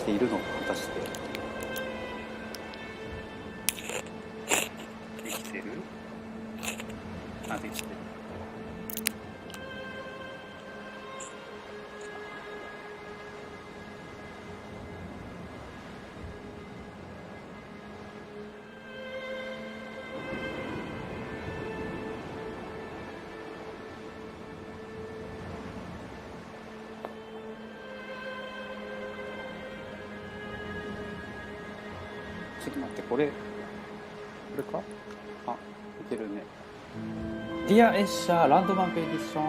きているのか、果たして。できてる？あ、できてる。ちょっと待って、これか？あ、いけるね。ディア・エッシャーランドマークエディション。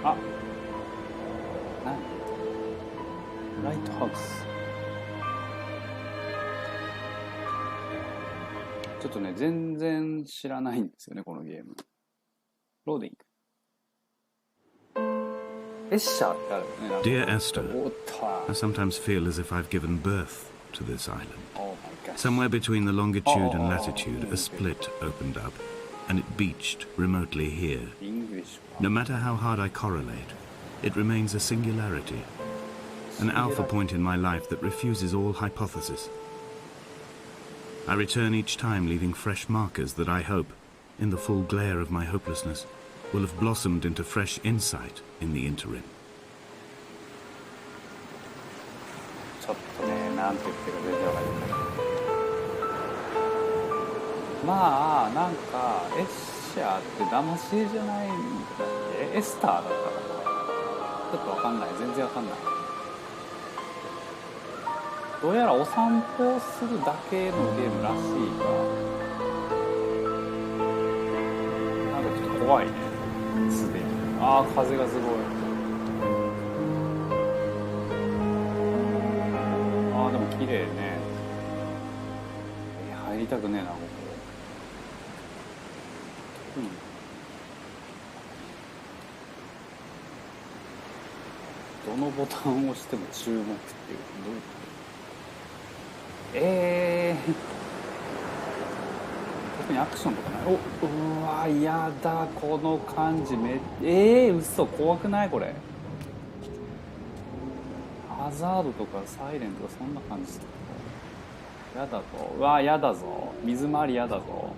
あ、何？ライトハウス。ちょっとね、全然知らないんですよね、このゲーム。ローディング。エッシャーってあるよね。Dear Esther, I sometimes feel as if I've given birth to this island. Somewhere between the longitude and latitude, a split opened up, and it beached remotely here. No matter how hard I correlate, it remains a singularity, an alpha point in my life that refuses all hypothesis. I return each time leaving fresh markers that I hope, in the full glare of my hopelessness, will have blossomed into fresh insight in the interim. ちょっとね、なんて言ってるか全然わかんない。まあ、なんかエッシャーって騙しじゃないんだっけ？エスターだったかな。ちょっとわかんない。全然わかんない。どうやらお散歩をするだけのゲームらしいが、なんかちょっと怖いね。すでに。ああ、風がすごい。ああ、でも綺麗ね。入りたくねえな、ここ。どのボタンを押しても注目っていう。どういうこと？特にアクションとかない。うわ、やだ、この感じ嘘、怖くないこれ。ハザードとかサイレンとかそんな感じする。やだぞ。うわ、やだぞ。水回りやだぞ。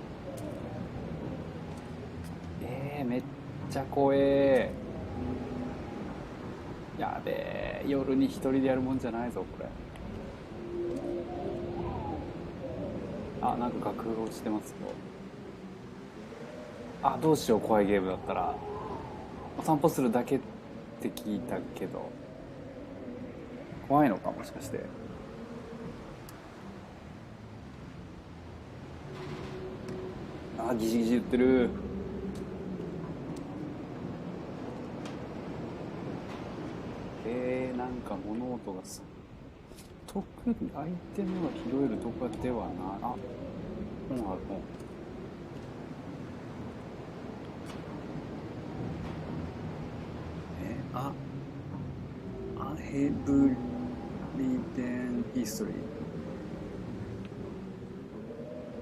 めっちゃ怖え。やべえ、夜に一人でやるもんじゃないぞこれ。あ、なんか楽譜落ちてますよ。あ、どうしよう、怖いゲームだったら。お散歩するだけって聞いたけど、怖いのか、もしかして。あ、ギシギシ言ってる。なんか物音がさ、特にアイテムが拾えるとかではない。あ、本ある本。アヘブリデンヒストリー。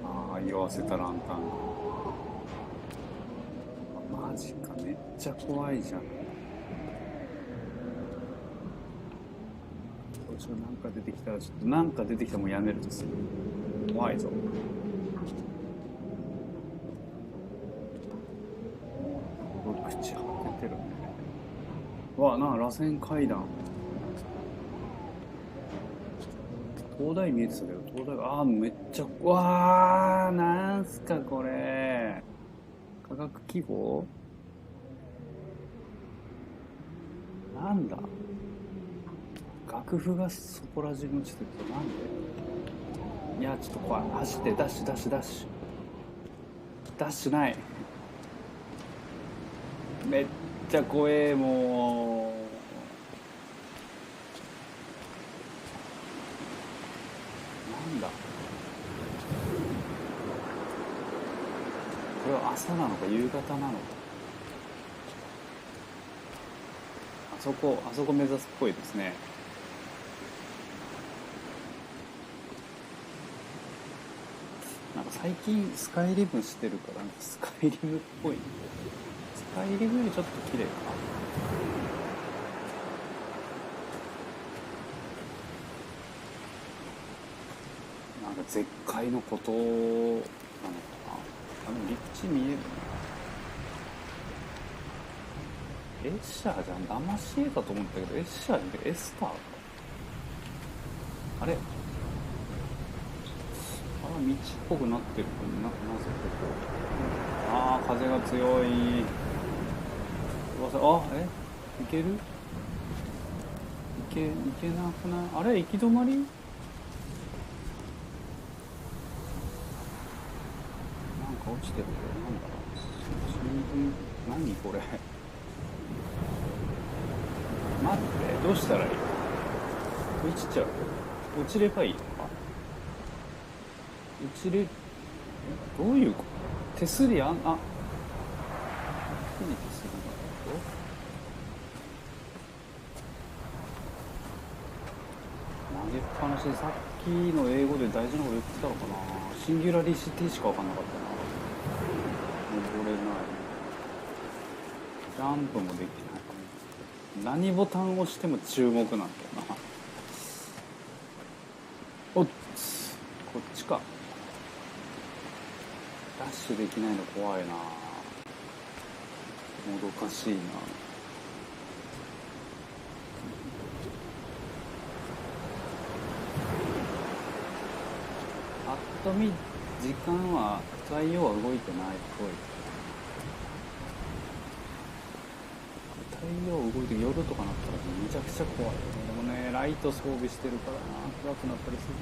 ああ、色あせたランタン。マジか、めっちゃ怖いじゃん。なんか出てきたらちょっと、なんか出てきたらもうやめるとする。怖いぞ。口開けてるね。わ、螺旋階段。灯台見えてたけど、灯台が、めっちゃ、わー、なんすかこれ。科学記号？なんだ？楽譜がそこら中に落ちてるけど、なんで？いや、ちょっと怖い。走って、ダッシュ。ダッシュない。めっちゃ怖え、もう。なんだ？これは朝なのか夕方なのか。あそこ目指すっぽいですね。なんか最近スカイリムしてるから、スカイリムっぽい。スカイリムよりちょっと綺麗かな。絶海のことなのかな。でも陸地見えるね。エッシャーじゃん。騙し絵だと思ったけど、エッシャーじゃなくてエスターか。あれ、道っぽくなってるなぜここ。ああ、風が強い。いける？いけなくない？あれ、行き止まり？なんか落ちてるよ。なんだろう。新聞、何これ。待って、どうしたらいい？落ちちゃう。落ちればいいのか？どういうこと？手すり何手すりだと？投げっぱなしで、さっきの英語で大事なこと言ってたのかな。シンギュラリシティしか分かんなかったな。登れない。ジャンプもできない。何ボタンを押しても注目なんだよな。こっちか。ダッシュできないの怖いな。もどかしいな。ぱっと見時間は太陽は動いてないっぽい。太陽動いて夜とかなったらめちゃくちゃ怖いよね。でもね、ライト装備してるからな、暗くなったりする。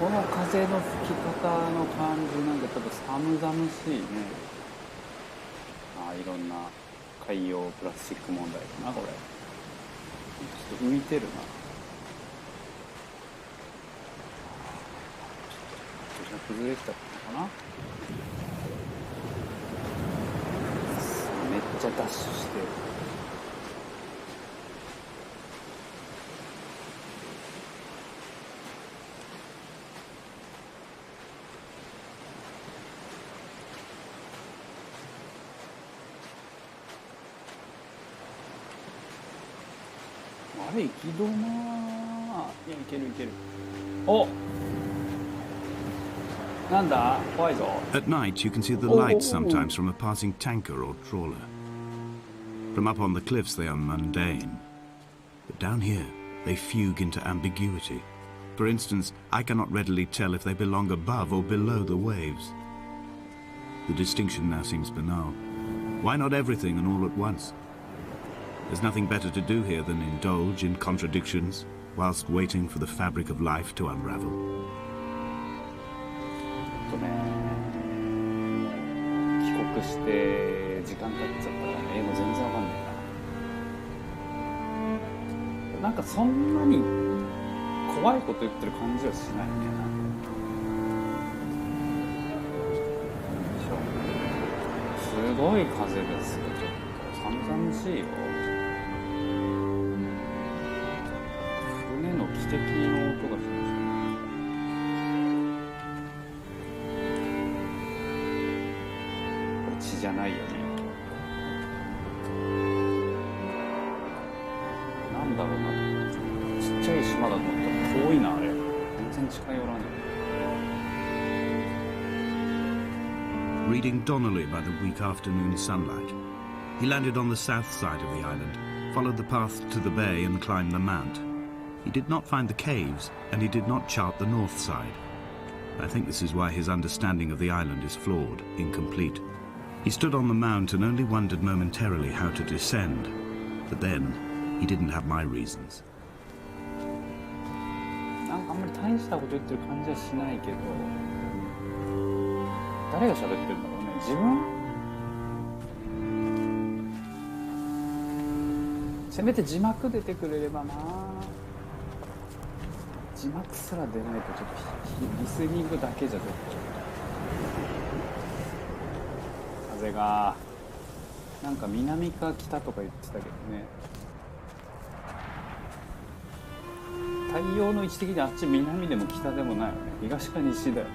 この風の吹き方の感じなんかちょっと寒々しいね。いろんな海洋プラスチック問題かな、これ。ちょっと浮いてるな。土砂崩れちゃったのかな。めっちゃダッシュしてる。あれ、行き止ま。いや、いけるいける。お、なんだ、怖いぞ。 At night, you can see the lights sometimes from a passing tanker or trawler. From up on the cliffs, they are mundane. But down here, they fugue into ambiguity. For instance, I cannot readily tell if they belong above or below the waves. The distinction now seems banal. Why not everything and all at once? There's nothing better to do here than indulge in contradictions whilst waiting for the fabric of life to unravel. 帰国して時間経っちゃったからね、英語全然わかんないな。なんかそんなに怖いこと言ってる感じはしないね。すごい風ですよ。ちょっと寒々しいよ。船の汽笛の音がしましたね。これ血じゃないよね。なんだろうな。ちっちゃい島だと思ったら遠いな、あれ。全然近寄らない。Reading Donnelly by the weak afternoon sunlight, he landed on the south side of the island, followed the path to the bay and climbed the mount. He did not find the caves, and he did not chart the north side. I think this is why his understanding of the island is flawed, incomplete. He stood on the mount and only wondered momentarily how to descend, but then he didn't have my reasons. なんかあんまり大したこと言ってる感じはしないけど、誰が喋ってるんだろうね。自分？せめて字幕出てくれればな。字幕すら出ないとちょっとリスニングだけじゃちょっと風がなんか南か北とか言ってたけどね。太陽の位置的にあっち南でも北でもないよね。東か西だよね。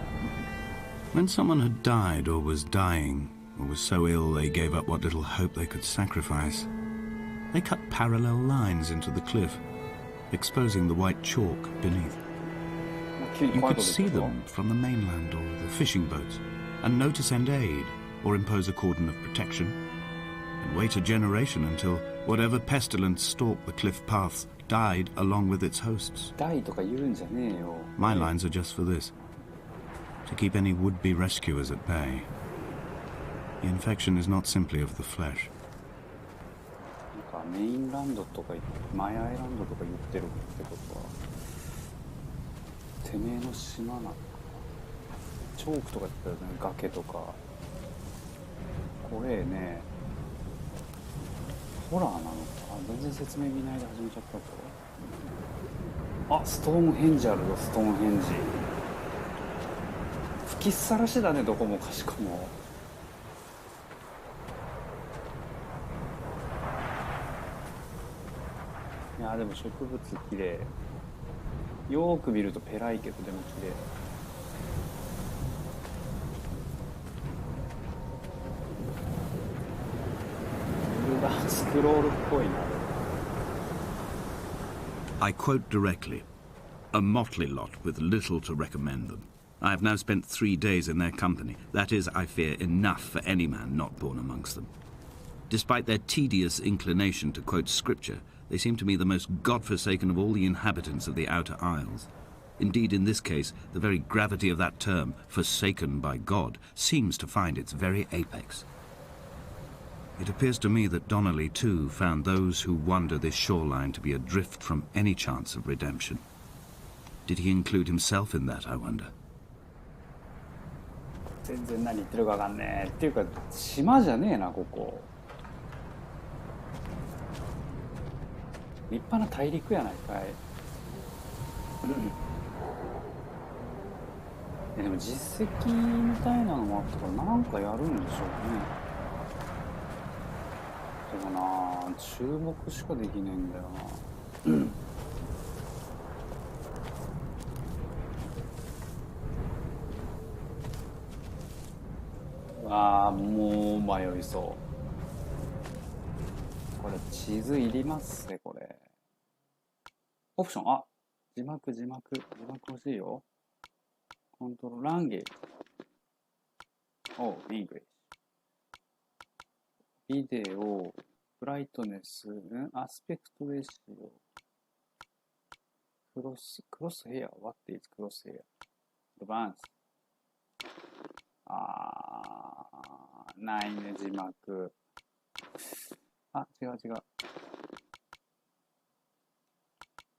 When someone had died or was dying, or was so ill they gave up what little hope they could sacrifice. They cut parallel lines into the cliff, exposing the white chalk beneath. You could see them from the mainland or the fishing boats, and know to send aid or impose a cordon of protection, and wait a generation until whatever pestilence stalked the cliff paths died along with its hosts. My lines are just for this, to keep any would-be rescuers at bay. The infection is not simply of the flesh. メインランドとかマヤアイランドとか言ってるってことはてめえの島なのかな。チョークとか言ったらね、崖とか怖えね。ホラーなのか。全然説明見ないで始めちゃったぞ。あ、ストーンヘンジあるよ。ストーンヘンジ吹きっさらしだね。どこもかしこも。いやでも植物きれい。よーく見るとペラいけどでもきれい。スクロールっぽいな。I quote directly. A motley lot with little to recommend them. I have now spent 3 days in their company. That is, I fear, enough for any man not born amongst them. Despite their tedious inclination to quote scripture, they seem to me the most God-forsaken of all the inhabitants of the Outer Isles. Indeed, in this case, the very gravity of that term, forsaken by God, seems to find its very apex. It appears to me that Donnelly, too, found those who wander this shoreline to be adrift from any chance of redemption. Did he include himself in that, I wonder? 全然何言ってるか分かんねえ。っていうか、島じゃねえな、ここ。立派な大陸やないかい。でも実績みたいなのもあったからなんかやるんでしょうね。でもな、注目しかできねえんだよな。ああ、もう迷いそう。これ地図いりますね、これ。オプション、あ、字幕欲しいよ。コントロール、ランゲージ。おう、イングリッシュ。ビデオ、ブライトネス、アスペクトレシオ。クロスヘア、what is クロスヘア。アドバンス。ないね、字幕。あ、違う。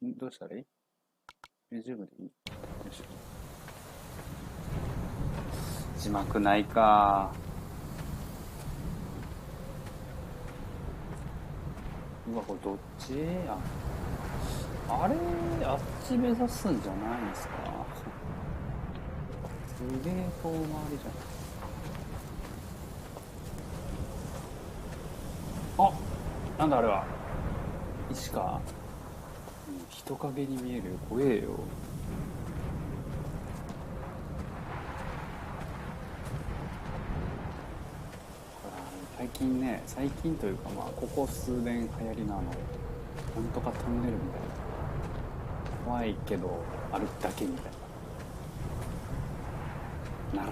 どうしたらいい？レジュームでいい？よいしょ。字幕ないか。うわ、これどっち？あれ、あっち目指すんじゃないんですか？すげえ遠回りじゃん。あ、なんだあれは。石か。人影に見えるよ。怖えよ。最近というかまあここ数年流行りなの。なんとかトンネルみたいな。怖いけど歩くだけみたいな。ナ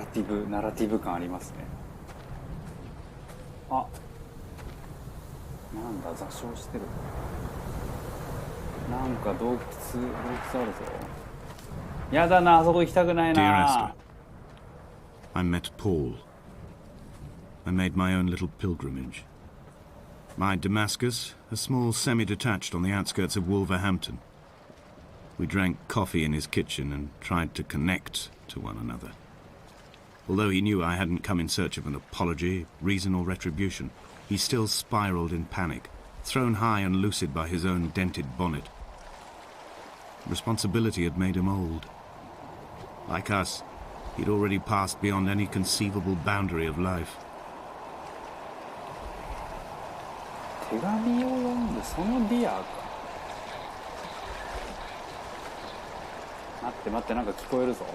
ラティブ感ありますね。あ、なんだ座礁してる。なんか洞窟あるぞ。やだな、あそこ行きたくないな。 Dear Esther, I met Paul. I made my own little pilgrimage. My Damascus, a small semi-detached on the outskirts of Wolverhampton. We drank coffee in his kitchen and tried to connect to one another. Although he knew I hadn't come in search of an apology, reason or retribution, he still spiraled in panic, thrown high and lucid by his own dented bonnet. Responsibility had made him old. Like us, he'd already passed beyond any conceivable boundary of life. 手紙を読んでそのディアか。待ってなんか聞こえるぞ。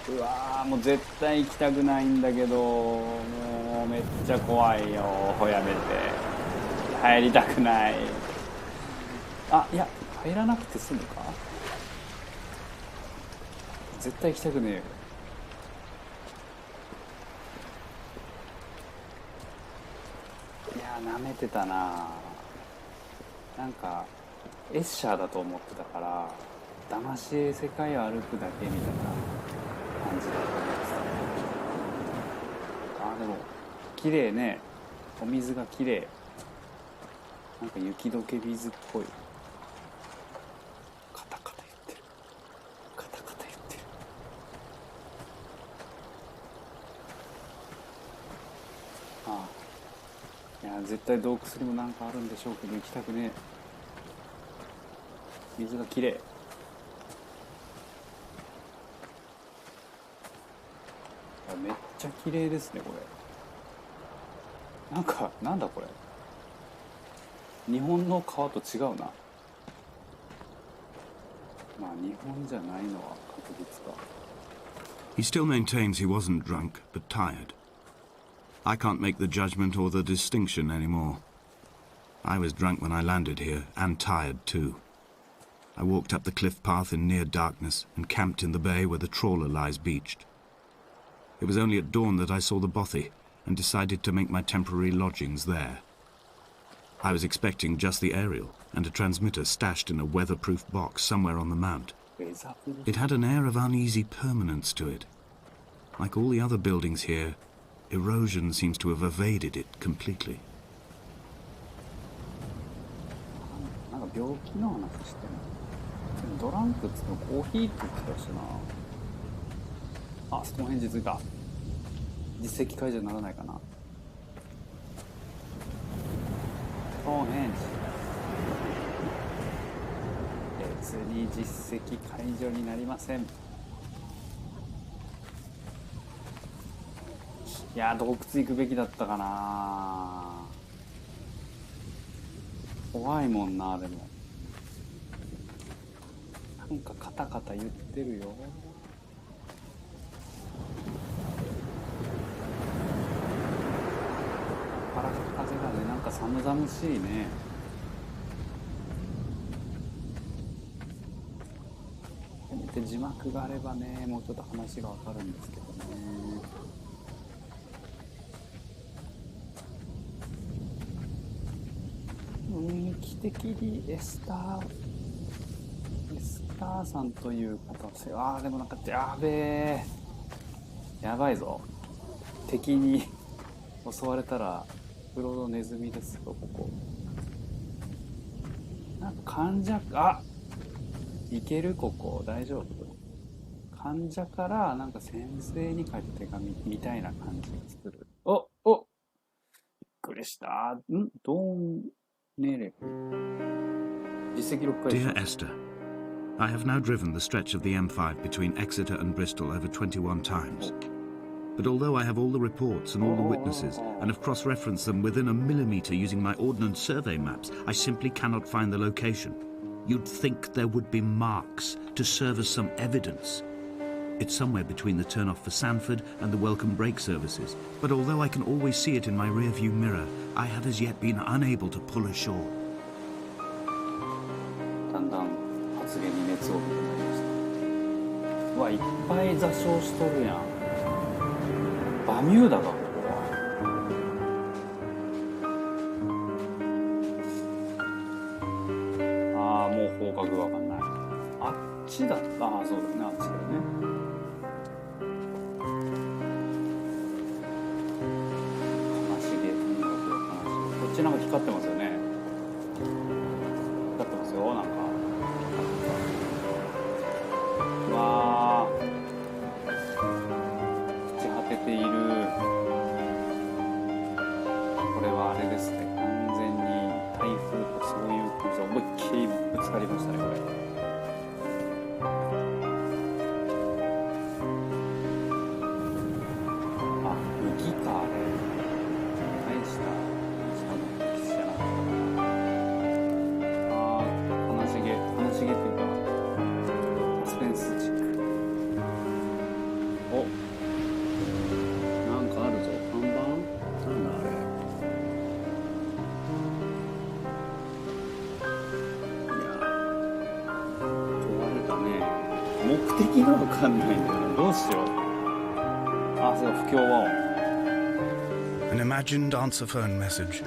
うわー、もう絶対行きたくないんだけど、もうめっちゃ怖いよ。やめて。入りたくない。あ、いや、入らなくて済むか。絶対行きたくねえよ。いやー、舐めてたな。なんかエッシャーだと思ってたから、騙し世界を歩くだけみたいな感じだと思ってた。あー、でも綺麗ね。お水が綺麗。なんか雪解け水っぽい。カタカタ言ってる。カタカタ言ってる。ああ、いや絶対洞窟にもなんかあるんでしょうけど行きたくねえ。水が綺麗。めっちゃ綺麗ですねこれ。なんかなんだこれ。日本の川と違うな。まあ日本じゃないのは確実か。He still maintains he wasn't drunk, but tired. I can't make the judgment or the distinction anymore. I was drunk when I landed here, and tired too. I walked up the cliff path in near darkness and camped in the bay where the trawler lies beached. It was only at dawn that I saw the bothy and decided to make my temporary lodgings there. I was expecting just the aerial and a transmitter stashed in a weatherproof box somewhere on the mount. It had an air of uneasy permanence to it. Like all the other buildings here, erosion seems to have evaded it completely. なんか病気の話してる。ドランクっつってもコーヒーって言ってたしな。あ、ストーンヘンジ着いた。実績解除にならないかな。ストーンヘンジ。別に実績解除になりません。いや、洞窟行くべきだったかな。怖いもんな。でもなんかカタカタ言ってるよ。から風がね、なんか寒々しいね。せめて字幕があればね、もうちょっと話がわかるんですけどね。雰囲気的にエスターさんという方は、でもなんかやべえ、やばいぞ。敵に襲われたらフロードネズミですよここ。なんか患者、あ、いけるここ大丈夫。患者からなんか先生に書いた手紙みたいな感じがする。びっくりした。ドンネレフ。実績6回。 Dear Esther, I have now driven the stretch of the M5 between Exeter and Bristol over 21 times. But although I have all the reports and all the witnesses, and have cross-referenced them within a millimetre using my ordnance survey maps, I simply cannot find the location. You'd think there would be marks to serve as some evidence. It's somewhere between the turn-off for Sanford and the welcome brake services, but although I can always see it in my rear-view mirror, I have as yet been unable to pull ashore. だんだん発言に熱を帯びてまいりました。うわ、いっぱい座礁しとるやん。バミューダかここは。ああ、もう方角がわかんない。あっちだった。ああ、そうだね、あっちだよね。悲しげ、とにかく悲しい。こっちなんか光ってますよね。光ってますよ、なんか。うわー、朽ち果てている。これはあれですね、完全に台風とそういう感じで思いっきりぶつかりましたね、これ。あ、雪か。大したの歴史じゃなかったかな。あー、悲しげっていうかサスペンスチック。目的がわかんないんだよな。どうしよう。あ、そう、不協和音。An imagined answer phone message.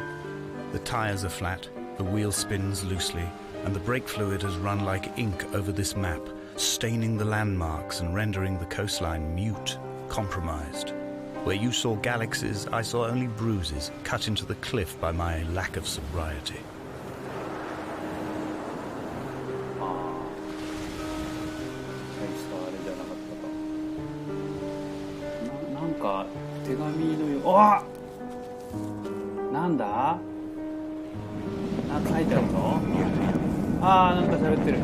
The tires are flat, the wheel spins loosely, and the brake fluid has run like ink over this map, staining the landmarks and rendering the coastline mute, compromised. Where you saw galaxies, I saw only bruises cut into the cliff by my lack of sobriety. なんか手紙のよ。あ、なんだ？なんか書いてあるぞ。ああ、なんか喋ってる。や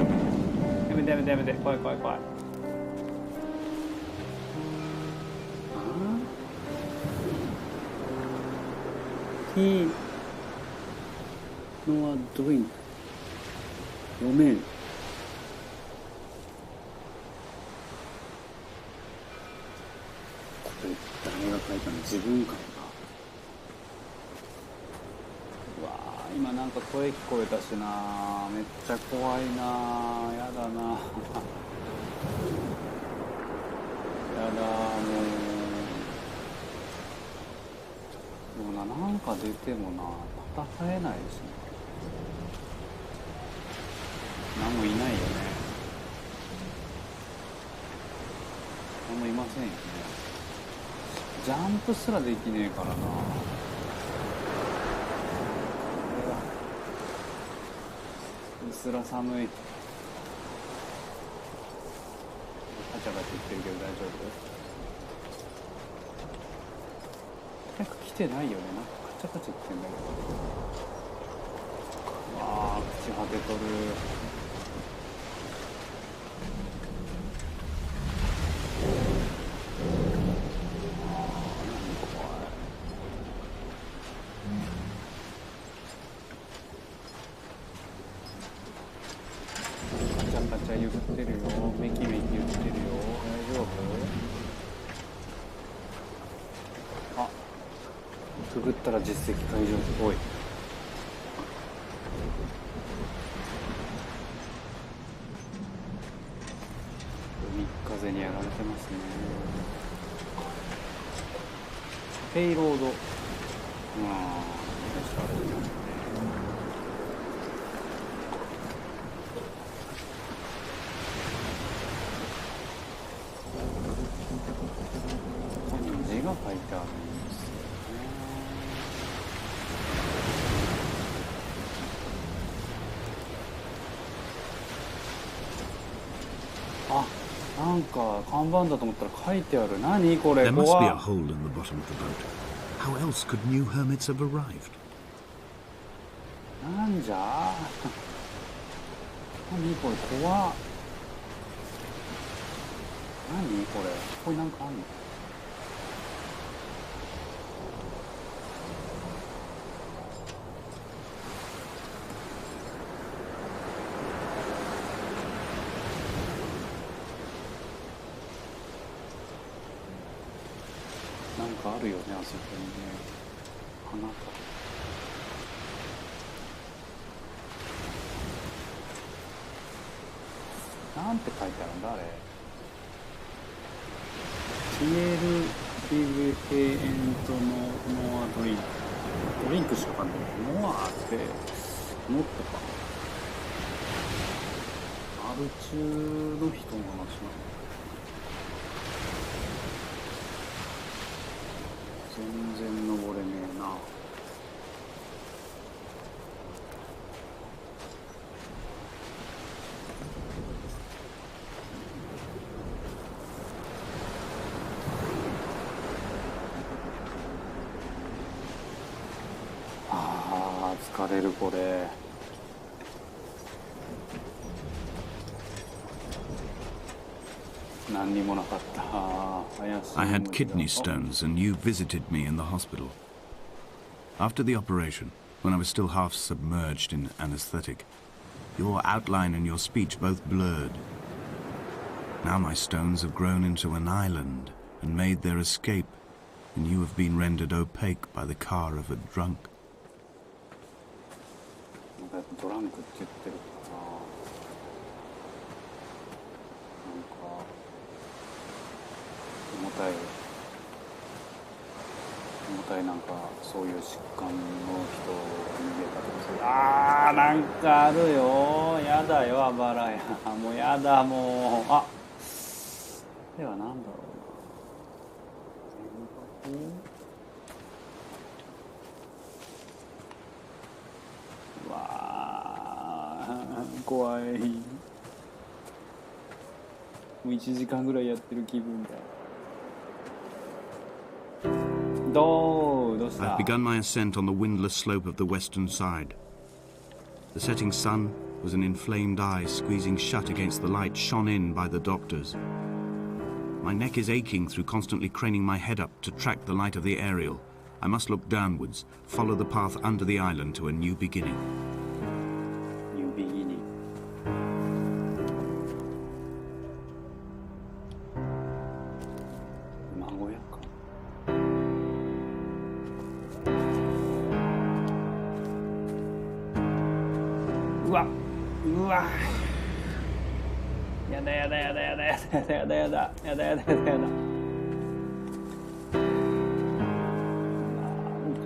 めてやめてやめて。怖い怖い怖い。He no drink. 読めん。これ誰が書いたの？自分かな。うわー、今なんか声聞こえたしな。めっちゃ怖いな。やだな。やだもう。でもな、なんか出てもな、戦えないしね。何もいないよね。何もいませんよね。ジャンプすらできねえからな。うすら寒い。カチャカチャ言ってるけど大丈夫？早く来てないよね。なんかカチャカチャ言ってんだけど。わあ、口果てとる。カチャカチャ言ってるよ。メキメキ言ってるよ。大丈夫？あ、くぐったら実績解除っぽい。海風にやられてますね。ペイロード。ここに字が書いてあるんですよね。あ、なんか看板だと思ったら書いてある。何これ？ There must be a hole in the bottom of the boat. How else could new hermits have arrived? なんじゃ？何これ？怖っ。何これ？ここになんかあんの？なんかあるよね、あそこにね。花か。なんて書いてあるんだあれ。ピエル・ビブ・エエントのモアドリンク。ドリンクしかわかんないけど、モアってもっとか。アル中の人の話なの。全然登れねえな。あー、疲れるこれ。何にもなかった。怪しい。I had kidney stones, and you visited me in the hospital. After the operation, when I was still half submerged in anesthetic, your outline and your speech both blurred. Now my stones have grown into an island and made their escape, and you have been rendered opaque by the car of a drunk. ドランクって言ってるかな。なんか重たいなんかそういう疾患の人を逃げたとかする。あーなんかあるよ。やだよあばらや。もうやだもう。あではなんだろうな。うわー怖い。もう1時間ぐらいやってる気分だ。どうした？ I've begun my ascent on the windless slope of the western side. The setting sun was an inflamed eye squeezing shut against the light shone in by the doctors. My neck is aching through constantly craning my head up to track the light of the aerial. I must look downwards, follow the path under the island to a new beginning. New beginning. 馬小屋か。うわやだやだやだやだやだやだやだやだやだやだやだやだ。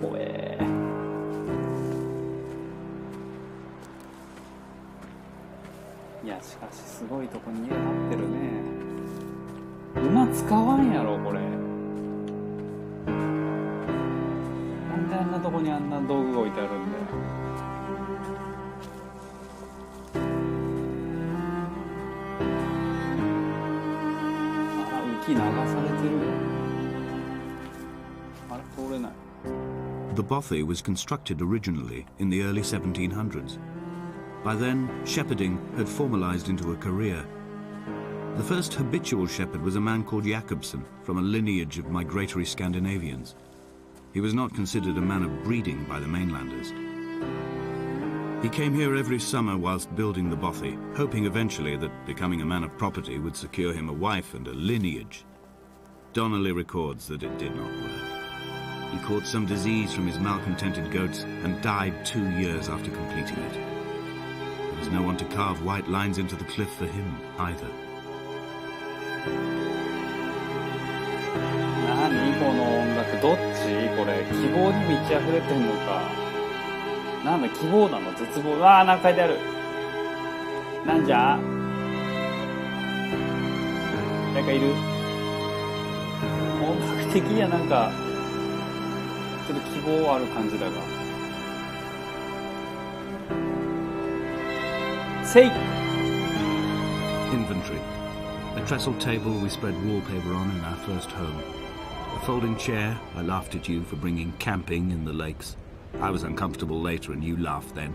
怖え。いやしかしすごいとこに家建ってるね。馬使わんやろこれ。なんであんなとこにあんな道具が置いてあるんだよ。流されてる。あれ通れない。The bothy was constructed originally in the early 1700s. By then, shepherding had formalized into a career. The first habitual shepherd was a man called Jakobsen, from a lineage of migratory Scandinavians. He was not considered a man of breeding by the mainlanders. He came here every summer whilst building the bothy, hoping eventually that becoming a man of property would secure him a wife and a lineage. Donnelly records that it did not work. He caught some disease from his malcontented goats and died 2 years after completing it. There was no one to carve white lines into the cliff for him either. 何この音楽どっちこれ希望に満ち溢れてんのか。なんだ希望なの絶望。わあなんか書いてある。なんじゃ誰かいる。音楽的にはなんかちょっと希望ある感じだが。せい Inventory. A trestle table we spread wallpaper on in our first home. A folding chair. I laughed at you for bringing camping in the lakes. I was uncomfortable later and you laughed then.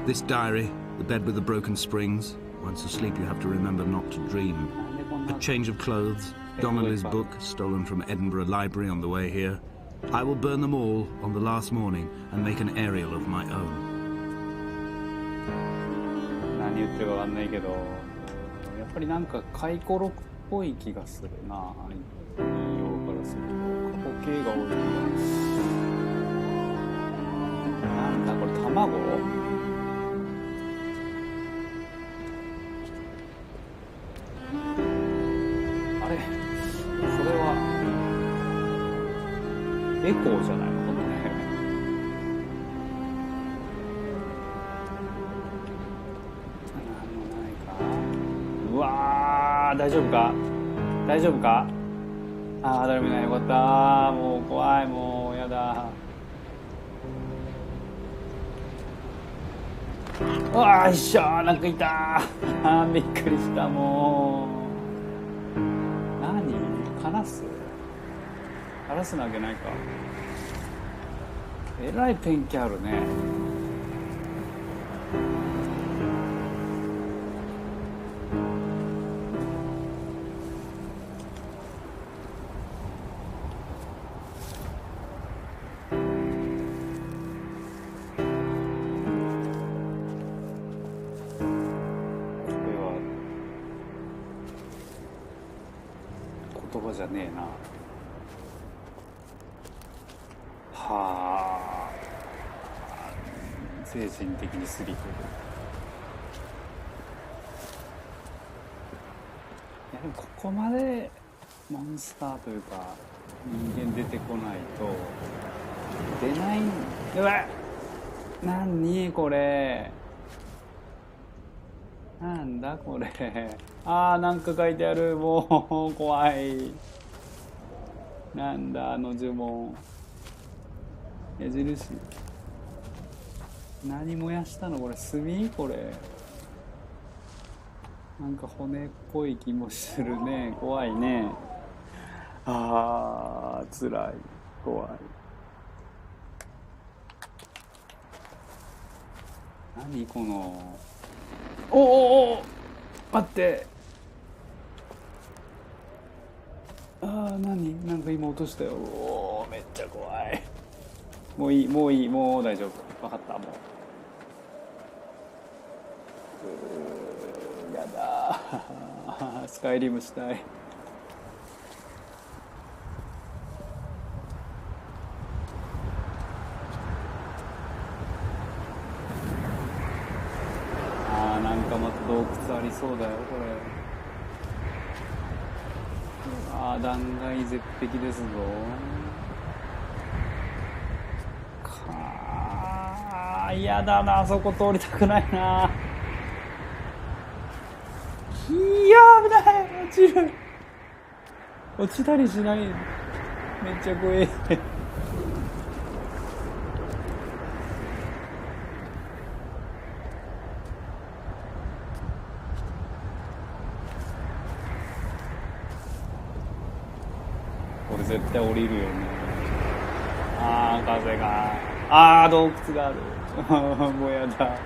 This diary, the bed with the broken springs. Once asleep you have to remember not to dream. A change of clothes. Donnelly's book, stolen from Edinburgh Library on the way here. I will burn them all on the last morning and make an aerial of my own. 何言ってるかわかんないけど、やっぱりなんか回顧録っぽい気がするな。引用からすると過去形が多い気が。なんだこれ卵？あれ？それはエコーじゃないのこれ。うわー大丈夫か大丈夫か。ああ誰もいない。よかった。もう怖い。もうやだ。うわーいっしょーなんかいたー。びっくりした。もう何カラスなわけないか。えらいペンキあるね。言葉じゃねえな。はあ、精神的にスリとる。やもここまでモンスターというか人間出てこないと出ないん。うわっ、何これ、なんだこれ。なんか書いてある。もう怖い。なんだあの呪文。矢印。何燃やしたのこれ。炭これ。なんか骨っぽい気もするね。怖いね。辛い。怖い。何この。お待って。何なんか今落としたよ。めっちゃ怖い。もういい、もういい、もう大丈夫。分かった、もう。やだ。スカイリムしたい。なんかまた洞窟ありそうだよ、これ。断崖絶壁ですぞ。嫌だな、あそこ通りたくないな。いや危ない、落ちる。落ちたりしない。めっちゃ怖い。これ絶対降りるよね。風が。洞窟がある。もうやだ。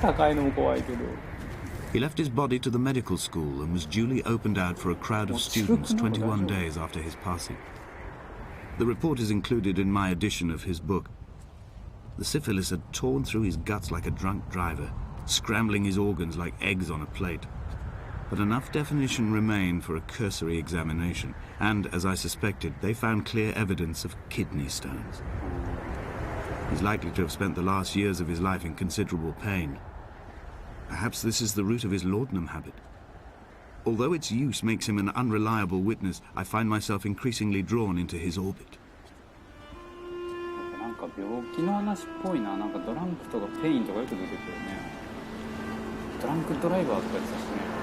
高いのも怖いけど。He left his body to the medical school and was duly opened out for a crowd of students 21 days after his passing. The report is included in my edition of his book. The syphilis had torn through his guts like a drunk driver, scrambling his organs like eggs on a plate. But enough definition remained for a cursory examination, and, as I suspected, they found clear evidence of kidney stones. He's likely to have spent the last years of his life in considerable pain. Perhaps this is the root of his laudanum habit. Although its use makes him an unreliable witness, I find myself increasingly drawn into his orbit. なんか病気の話っぽいな。なんかドランクとかペインとかよく出てくるね。ドランクドライバーとか言ってたしね。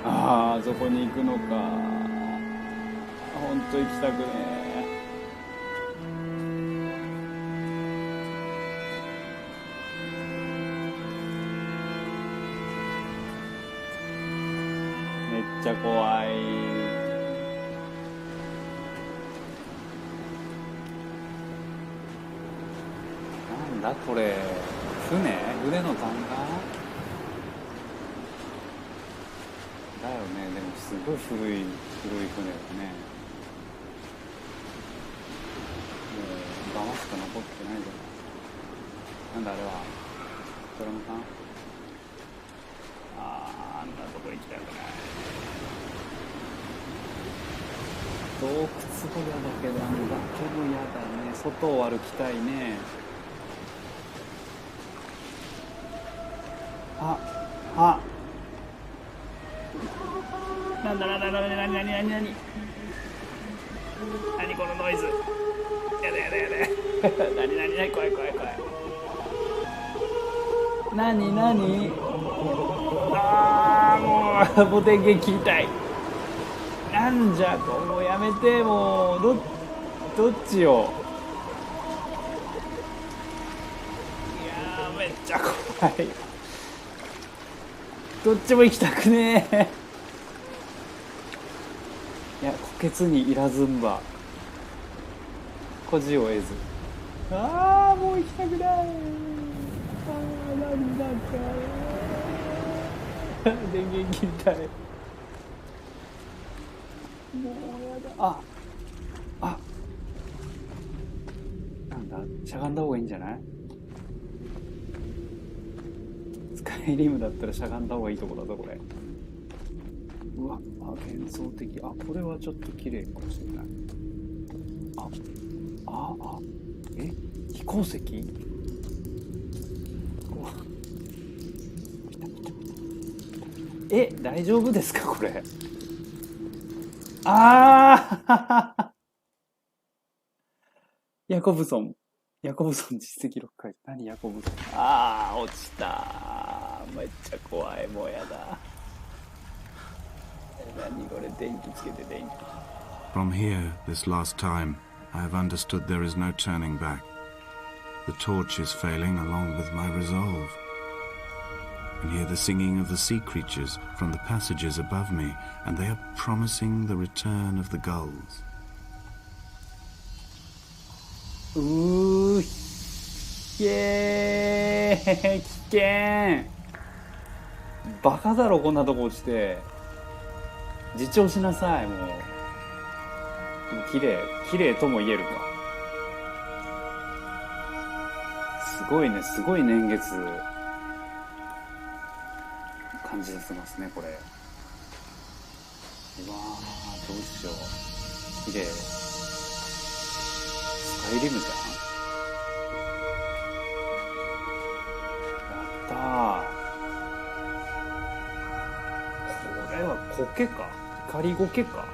あそこに行くのか。ほんと行きたくねえ。めっちゃ怖い。なんだこれ。船の残骸だよね。でもすごい古い船だね。もうガマしか残ってないじゃない。なんだあれは。ドラム缶。あんなとこ行きたくない。洞窟も嫌だけど、崖も嫌だね。外を歩きたいね。なんだ何このノイズ。やだ何怖い。もう電源切りたい。なんじゃと、もうやめて。もうどっちよ。いやめっちゃ怖い。どっちも行きたくねえ。いや、虎穴にいらずんば孤事を得ず。もう行きたくない。何だか電源切りたい。もうやだ。なんだ、しゃがんだ方がいいんじゃない？スカイリムだったらしゃがんだ方がいいとこだぞこれ。うわ、幻想的。これはちょっと綺麗かもしれない。飛行石？大丈夫ですかこれ。ああヤコブソン実績6回。何ヤコブソン。落ちた。めっちゃ怖い。もうやだ。何これ、電気つけて電気。From here, this last time, I have understood there is no turning back. The torch is failing along with my resolve. And hear the singing of the sea creatures from the passages above me, and they are promising the return of the gulls. 危険。バカだろこんなとこ落ちて。自重しなさい。もう綺麗とも言えるか。すごいね、すごい年月感じてますねこれ。うわー、どうしよう。綺麗。スカイリムじゃん。やったー。これは苔か、光苔か。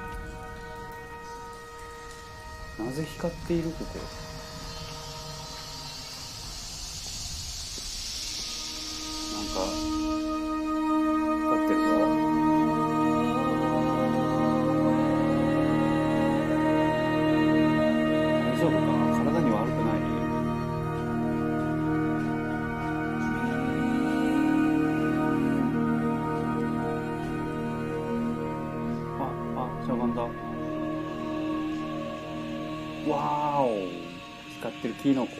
なぜ光っているここ。なんか光ってるぞ。大丈夫か。体に悪くない。しゃがんだ。わーお、光ってるキノコ。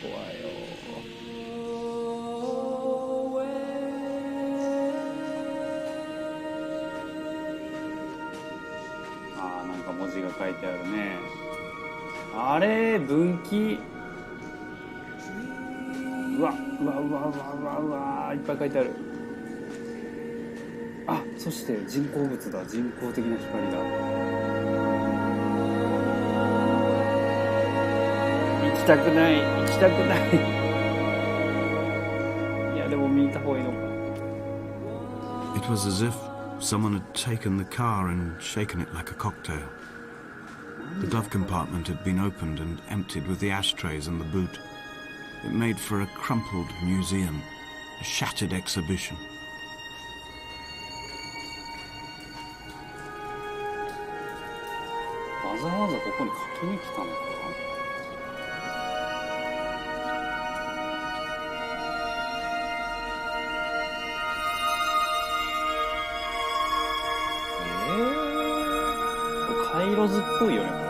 怖いよ。なんか文字が書いてあるね。あれ、分岐。うわ、いっぱい書いてある。そして人工物だ。人工的な光だ。行きたくない。いや、でも見た方がいいのか。It was as if someone had taken the car and shaken it like a cocktail. The glove compartment had been opened and emptied with the ashtrays and the boot. It made for a crumpled museum, a shattered exhibition. わざわざここに書きに来たのか。これ回路図っぽいよね、これね。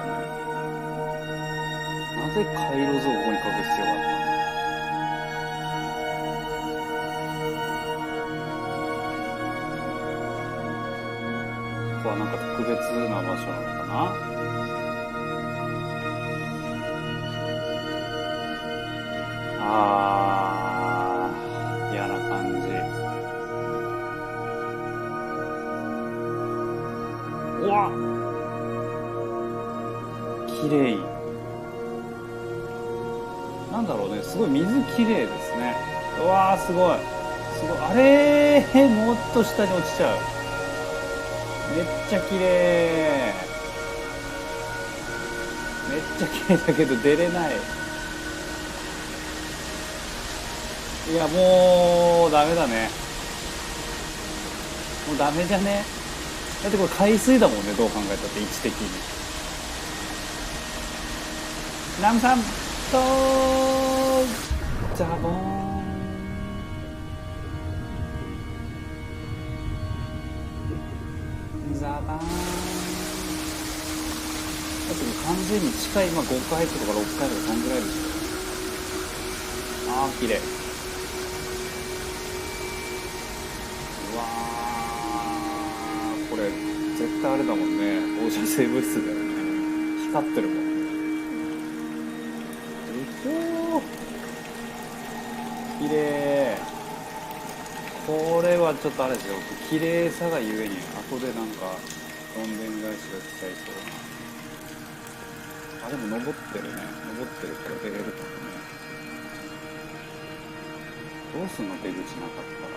なぜ回路図をここに書く必要があったの。ここはなんか特別な場所なのかな。嫌な感じ。うわっ、綺麗。なんだろうね、すごい水綺麗ですね。うわー、すごい。あれー、もっと下に落ちちゃう。めっちゃ綺麗。めっちゃ綺麗だけど出れない。いや、もうダメだね。もうダメじゃね。だってこれ海水だもんね、どう考えたって位置的に。ナムさんとジャボーン。ザバーン。だって完全に近い、5回とか6回とかそんぐらいでしょ。綺麗。うわー、これ絶対あれだもんね、放射性物質だよね。光ってるもん。綺麗。これはちょっとあれですよ、綺麗さがゆえに後でなんかどんでん返しが来ちゃいそうな。あ、でも登ってるね。登ってるから出れるかもね。どうすんの出口なかったら。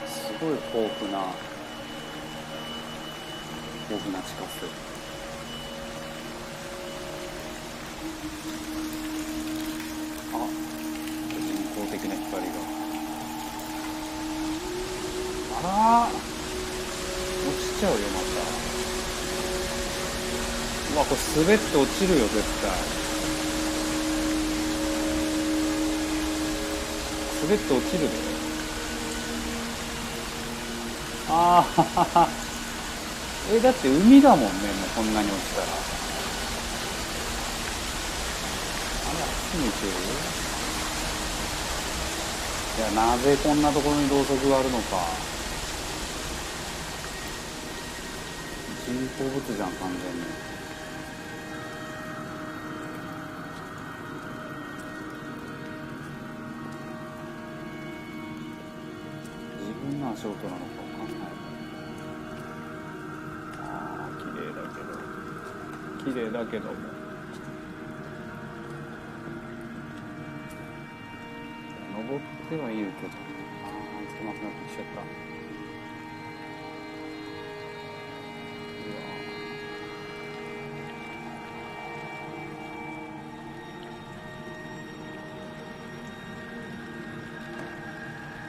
すごい豊富な地下水。あ、人工的な光が。あらー、落ちちゃうよまた。うわ、これ滑って落ちるよ絶対。滑って落ちるで。あーははは。だって海だもんね、もうこんなに落ちたら。あれ、あっち向いてる？いや、なぜこんなところにろうそくがあるのか。人工物じゃん、完全に。自分の足音なのかわかんない。綺麗だけども、登ってはいるけど、狭くなってきちゃった。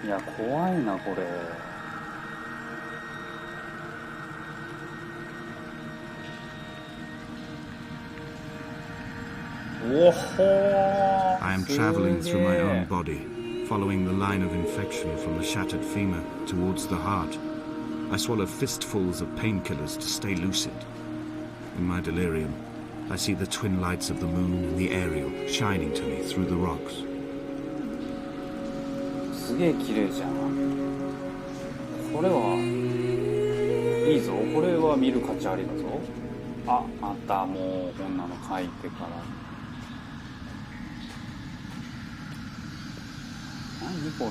いや、怖いなこれ。I am traveling through my own body, following the line of infection from the shattered femur towards the heart. I swallow fistfuls of painkillers to stay lucid. In my delirium, I see the twin lights of the moon and the Ariel shining to me through the rocks. すげえ綺麗じゃん。これはいいぞ。これは見る価値ありだぞ。あ、またもうこんなの書いてから。何これ。う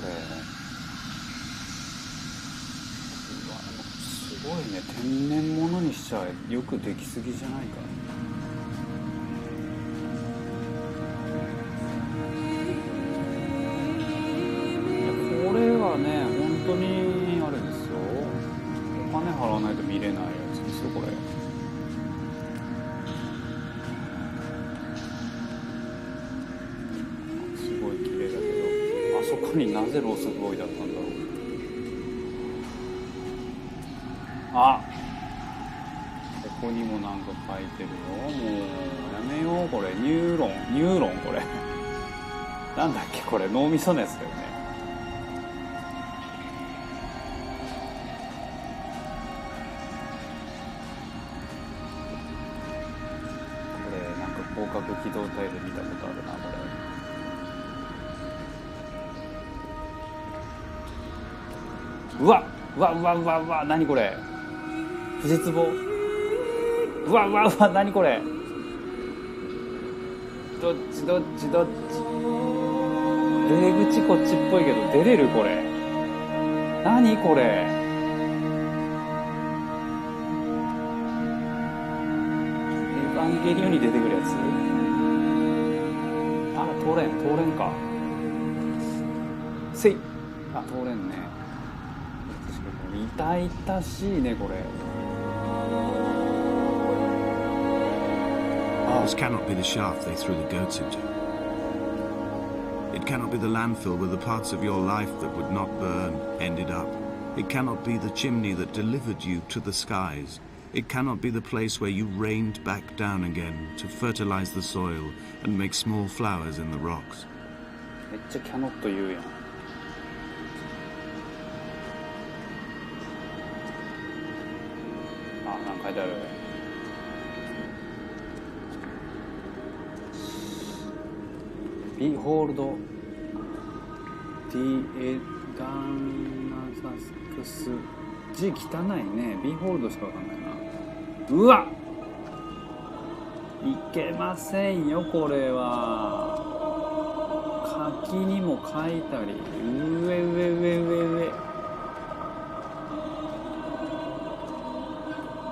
わ、すごいね。天然物にしちゃよくできすぎじゃないか。これはね、本当にあれですよ。お金払わないと見れないやつですよ、これ。すごい綺麗だけど、あそこになぜろうそく置いてあったんだろう。あ、ここにもなんか書いてるよ。もうやめようこれ。ニューロンこれ。なんだっけこれ、脳みそのやつだよね。これなんか広角機動隊で見たことあるなこれ。うわ何これ。不絶望。うわ何これ。どっち出口こっちっぽいけど出れるこれ。何これ。エヴァンゲリオンに出てくるやつ。あ、通れんか。せい。あ、通れんね。痛々しいねこれ。This cannot be the shaft they threw the goats into. It cannot be the landfill where the parts of your life that would not burn ended up. It cannot be the chimney that delivered you to the skies. It cannot be the place where you rained back down again to fertilize the soil and make small flowers in the rocks. めっちゃキャノット言うやん。あ、なんか書いてある。Behold the Edanasas。字汚いね。Behold しかわかんないな。うわいけませんよこれは。書にも書いたり、上。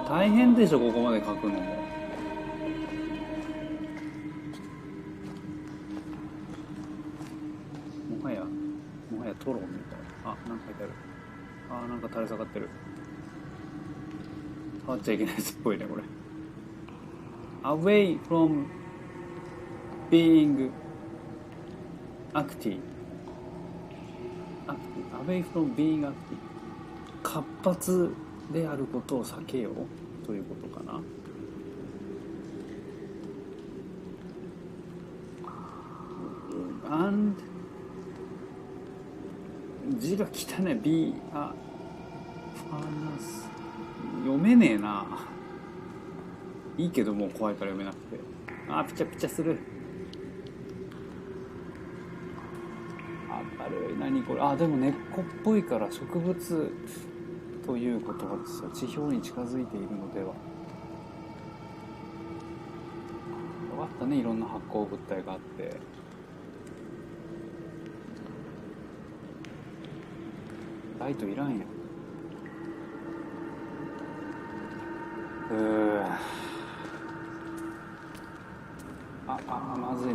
大変でしょ、ここまで書くのも。もはやトロンみたいな。あ、なんか書いてある。あ、なんか垂れ下がってる。触っちゃいけないやつっぽいね、これ。Away from being active. Away from being active. 活発であることを避けようということかな。and 字が汚ね。be a furnace。読めねえな。いいけどもう怖いから読めなくて。あ、ピチャピチャする。明るい。何これ。あ、でも根っこっぽいから植物ということはですよ。地表に近づいているのでは。よかったね、いろんな発光物体があって。ライトいらんやん。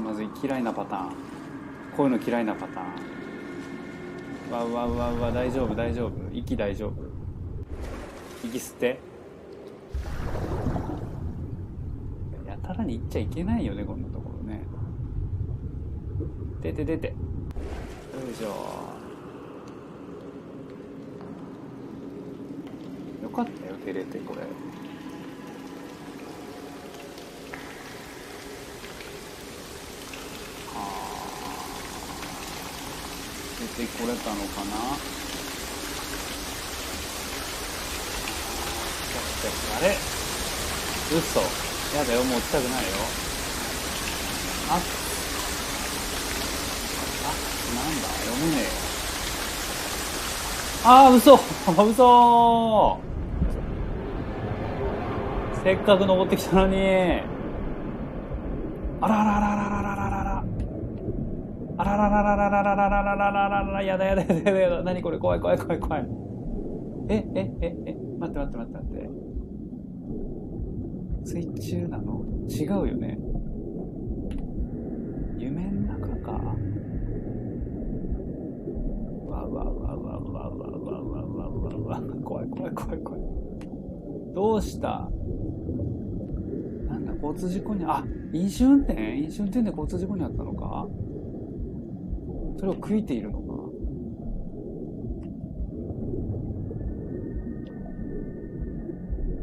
まずい。嫌いなパターン。こういうの嫌いなパターン。わ、大丈夫。息大丈夫。息吸って。やたらに行っちゃいけないよね、こんなところね。出て。よいしょ。よかったよ、出れて、これ。出てこれたのかな。あれ、嘘。やだよ、もう落ちたくないよ。なんだ、読めねえよ。嘘。せっかく登ってきたのに。あら、やだ。何これ、怖い。待って。水中なの？違うよね。夢の中か。怖い。どうした？なんだ、交通事故に、飲酒運転で交通事故にあったのか？それを悔いているのか？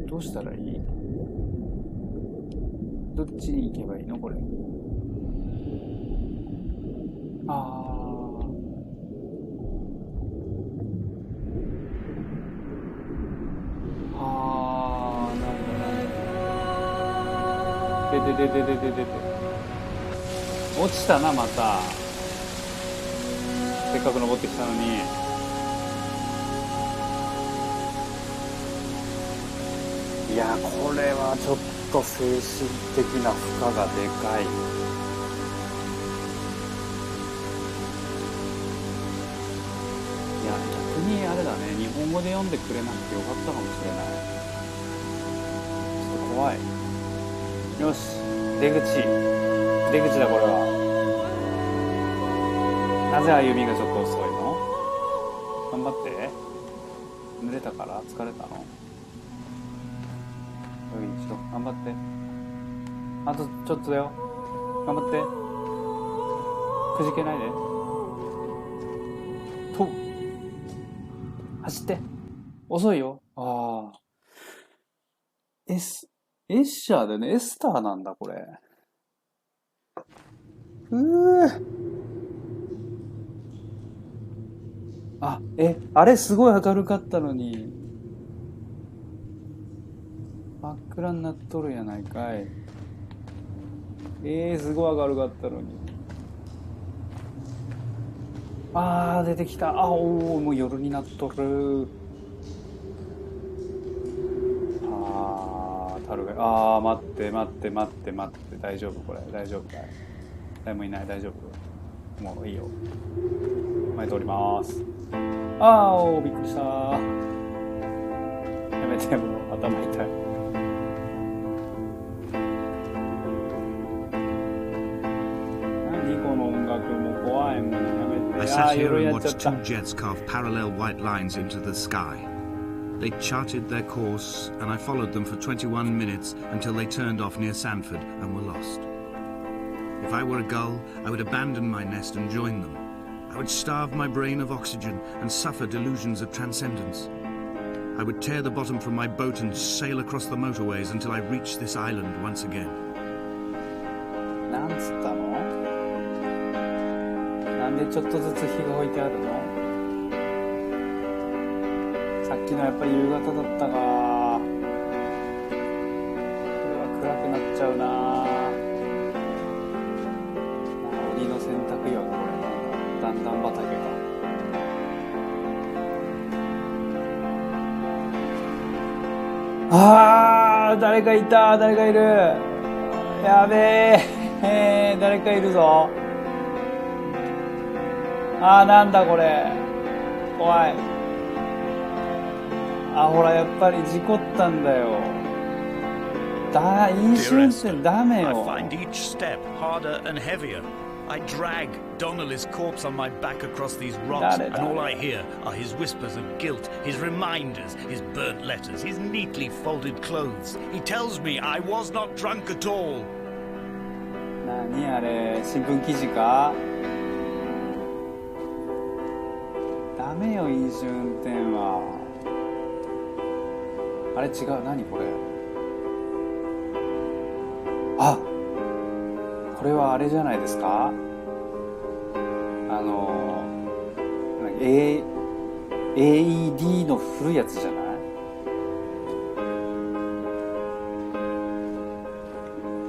どうしたらいい？どっちに行けばいいのこれ。なんだ。落ちたな、また。せっかく登ってきたのに。いや、これはちょっと精神的な負荷がでかい。いや、逆にあれだね、日本語で読んでくれなくてよかったかもしれない。ちょっと怖い。よし、出口だ、これは。なぜ歩みがちょっと遅いの？頑張って。濡れたから？疲れたの？頑張って。あとちょっとだよ。頑張って。くじけないで。走って。遅いよ。エッシャーだよね。エスターなんだ、これ。あれすごい明るかったのに。真っ暗になっとるやないかい。すごい明るかったのに。出てきた。もう夜になっとる。樽が。待って。大丈夫これ。大丈夫かい？誰もいない。大丈夫？もういいよ。前通ります。あー、びっくりした。やめて、もう頭痛い。何この音楽も怖いもん。やめて。I sat here and watched two jets carve parallel white lines into the sky. They charted their course, and I followed them for 21 minutes until they turned off near Sanford and were lost. If I were a gull, I would abandon my nest and join them. I would starve my brain of oxygen and suffer delusions of transcendence. I would tear the bottom from my boat and sail across the motorways until I reached this island once again. なんつったの？なんでちょっとずつ火が置いてあるの？さっきのやっぱり夕方だったか。これは暗くなっちゃうな。鬼の洗濯よ、これ。段々畑か。あー、誰かいた、誰かいる。やべえ、誰かいるぞ。あー、なんだこれ。怖い。あ、ほら、やっぱり事故ったんだよ。飲酒運転ダメよ。I drag Donnelly's corpse on my back across these rocks, and all I hear are his whispers of guilt, his reminders, his burnt letters, his neatly folded clothes. He tells me I was not drunk at all. 何あれ、新聞記事か？ダメよ、飲酒運転は。あれ違う、何これ。あ、これはあれじゃないですか？AED の古いやつじゃない？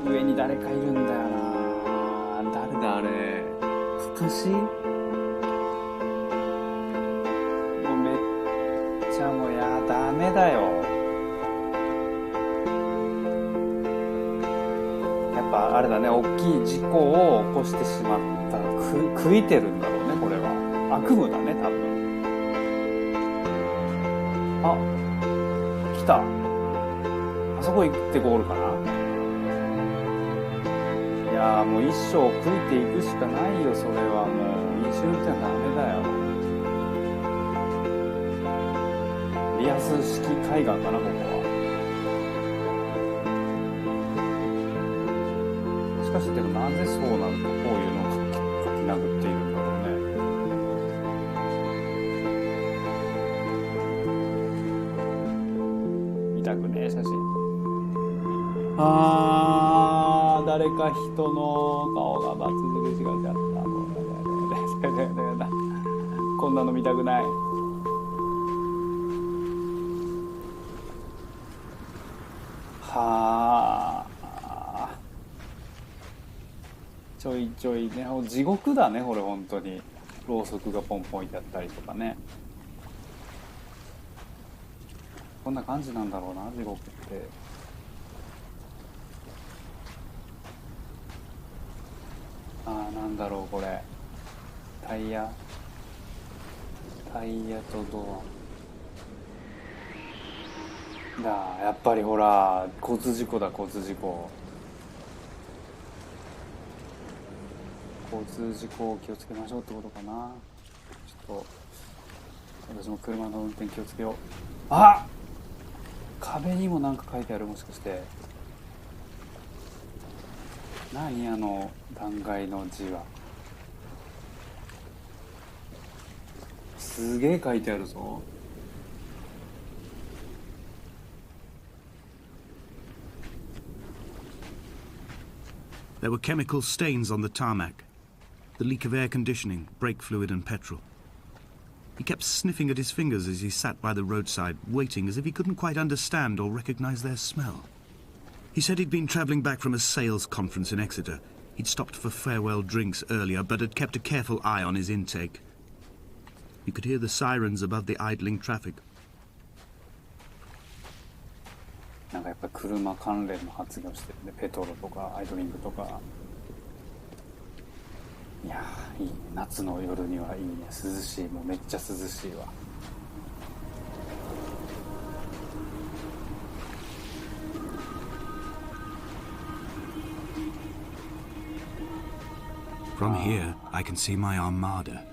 上に誰かいるんだよな。誰だあれ。かかし？もうめっちゃもうダメだよ。あれだね、大きい事故を起こしてしまった。悔いてるんだろうね、これは。悪夢だね、多分。あ、来た。あそこ行ってゴールかな。いやー、もう一生悔いていくしかないよ、それは。もう飲酒運転はダメだよ。リアス式海岸かな、ここは。しかしでもなぜそうなるか、こういうのを書き殴っているんだろうね。見たくねえ写真。あー、誰か人の顔がバツ印がしちゃった。こんなの見たくない。はあ。ちょいちょいね、地獄だね、これ本当に。ろうそくがポンポンいてあったりとかね。こんな感じなんだろうな、地獄って。ああ、なんだろうこれ。タイヤとドアだ。やっぱりほら、交通事故だ、交通事故。交通事故を気をつけましょうってことかな。ちょっと私も車の運転気をつけよう。あ、壁にもなんか書いてある。もしかして何、あの断崖の字は。すげえ書いてあるぞ。There were chemical stains on the tarmac. The leak of air conditioning, brake fluid and petrol. He kept sniffing at his fingers as he sat by the roadside, waiting as if he couldn't quite understand or recognize their smell. He said he'd been travelling back from a sales conference in Exeter. He'd stopped for farewell drinks earlier, but had kept a careful eye on his intake. You could hear the sirens above the idling traffic. なんかやっぱり車関連の発言をしてるね。ペトロとかアイドリングとか。いやー、いいね。夏の夜にはいいね。涼しい。もうめっちゃ涼しいわ。From here, I can see my armada.